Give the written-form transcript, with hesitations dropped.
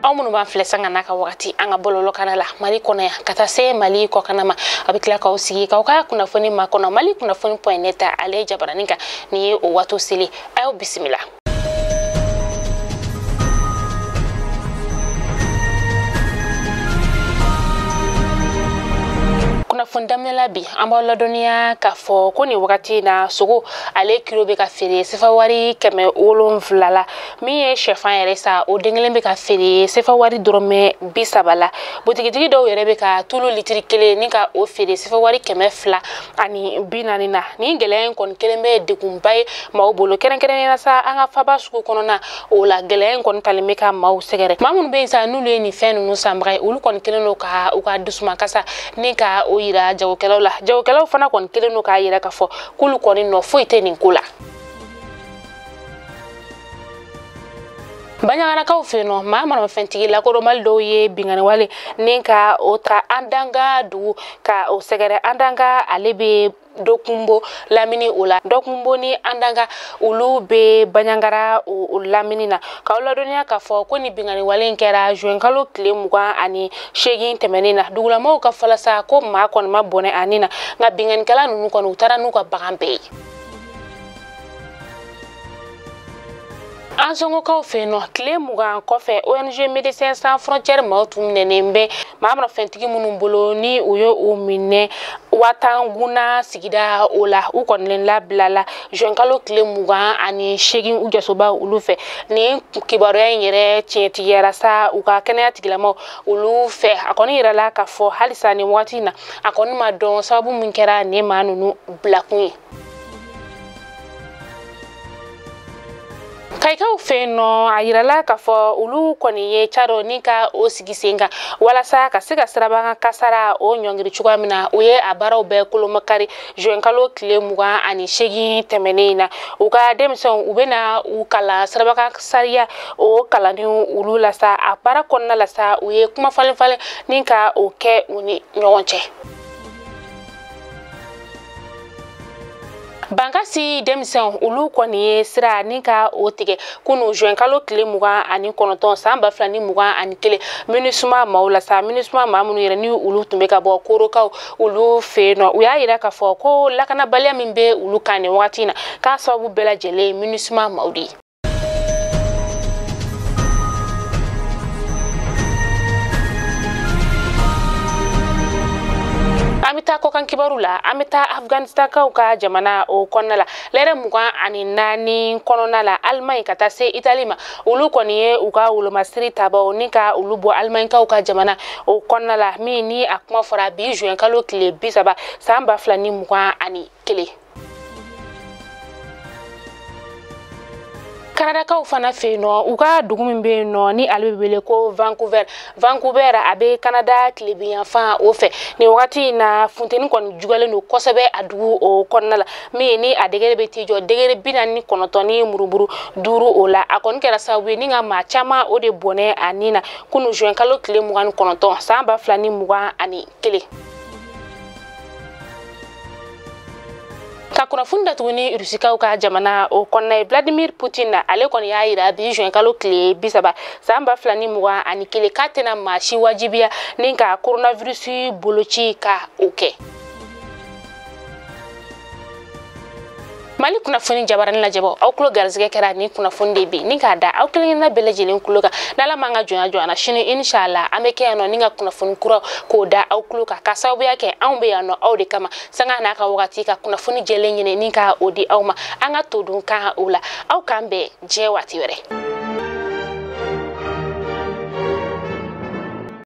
aw munun b'an filɛ sanga n'a ka wagati an ka bɔlɔlɔ kana la Mali kɔnɔ yan ka taa se Mali kɔ kana ma a bɛ tila k'aw sigi k'aw ka kunnafoni ma kɔnɔ Mali kunnafoni.net ale jabaranin kan ni ye o wato seli ayo bisimila. Fundamela bi an b'aw ladɔnniya k'a fɔ ko ni wagati na sogo ale kilo bɛ ka feere sefa wari 700 la min ye sɛfan yɛrɛ sa o den kelen bɛ ka feere sefa wari dɔrɔmɛ 30 la butigitigi dɔw yɛrɛ bɛ ka tulu litiri kelen ni ka o feere sefa wari 240 na ni gɛlɛya in kɔni kelen bɛ degunba ye maaw bolo kɛrɛnkɛrɛnnenya sa an ka faba sugu kɔnɔna o la gɛlɛya in kɔni talen bɛ ka maaw sɛgɛrɛ maa minnu bɛ yen sa n'olu ye nin fɛn ninnu sanbaga ye olu kɔni kelen don ka u ka dusuma kasa ni ka o yira jagokɛlaw la jagokɛlaw fana kɔni kelen don k'a yira k'a fɔ k'olu kɔni nɔ foyi tɛ nin ko la. Baɲaŋanakaw fɛ yen nɔ maa maramafɛntigi lakodɔnbali dɔw ye bingani wale ni ka o ta an danga dugu ka o sɛgɛrɛ an danga ale bɛ Dokumbo lamini o la Dokumbo ni andanga olu be Baɲangara o lamini na k'aw ladɔnniya k'a fɔ ko ni bingani wale in kɛra juin kalo tile 28 tɛmɛnen na dugulamaw ka falasa ko maa kɔni ma bɔnɛ ani na nka binganikɛla ninnu kɔni u taara n'u ka bagan bɛɛ ye. An sɔngɔkaw fɛ yen nɔ tile 20 kɔfɛ ONG Médecins Sans Frontières maaw tun minɛnen bɛ maa maramafɛntigi minnu bolo ni u ye u minɛ Watanguna sigida o la u kɔni labilala juin kalo tile 28 u jasoba olu fɛ ni kibaruya in yɛrɛ tiɲɛtigiyara sa u ka kɛnɛya tigilamaw olu fɛ a kɔni yirala k'a fɔ halisa ni waati na a kɔni ma dɔn sababu min kɛra ni maa ninnu bilakun ye. Kaikaw fɛ yen nɔ a yirala k'a fɔ olu kɔni ye cadɔ ni ka o sigi sen kan walasa ka se ka sirabakan kasara o ɲɔngiri cogoya min na u ye a baaraw bɛɛ kolomakari juin kalo tile 28 tɛmɛnen na u ka denmisɛnw u bɛna u kalan sirabakan sariya o kalanni olu la sa a baara kɔnɔna la sa u ye kuma falen ni ka o kɛ u ni ɲɔgɔn cɛ. Bankasi denmisɛnw olu kɔni ye sira ni ka o tigɛ kunu juin kalo tile 29 san 2021 MINUSMA maaw la sa MINUSMA maa minnu yɛrɛ ni olu tun bɛ ka bɔ korokaw olu fɛ yen nɔ u y'a yira k'a fɔ ko lakanabaliya min bɛ olu kan nin wagati na k'a sababu bɛɛ lajɛlen MINUSMA maaw de ye. Amita kokan kibaru la amita Afghanistan kaw ka jamana o kɔnɔna la lɛrɛ 24 kɔnɔna la Allemagne ka taa se Italie ma olu kɔni ye u ka wolomasiri tabaw ni ka olu bɔ Allemagne kaw ka jamana o kɔnɔna la min ni a kuma fɔra bi juin kalo tile 30 san 2021. Kanadakaw fana fɛ yen nɔ u ka dugu min bɛ yen nɔ ni ale bɛ wele ko Vancouver a bɛ Kanada tilebiyanfan o fɛ ni wagati in na funteni kɔni jugalen don kosɛbɛ a dugu o kɔnɔna la min ni a degere bɛ t'i jɔ degere 49 ni muruburu 5 o la a kɔni kɛra sababu ye ni ka maa caman o de bɔnɛ a nin na kunu juin kalo tile 29 san 2021. Ka kunnafoni datuguni Rusikaw ka jamana o kɔnɔna ye Vladimir Putin na ale kɔni y'a yira bi juin kalo tile 30 san 2021 k'a tɛna maa si wajibiya ni ka coronavirus boloci ka o kɛ. Mali kunnafoni jabaranin lajɛbɔ aw kulo garizigɛ kɛra ni kunnafoni de bi ni k'a da aw kelenkelenna bɛɛ lajɛlen kulo kan n'Ala m'an ka jɔnya sini inshallah an bɛ kɛ yan nɔ ni ka kunnafoni kura k'o da aw kulo kan ka sababuya kɛ anw bɛ yan nɔ aw de kama sanga n'a ka wagati ka kunnafoni jɛlen ɲini ni ka o di aw ma an ka to dun kan o la aw k'an bɛn diɲɛ waati wɛrɛ.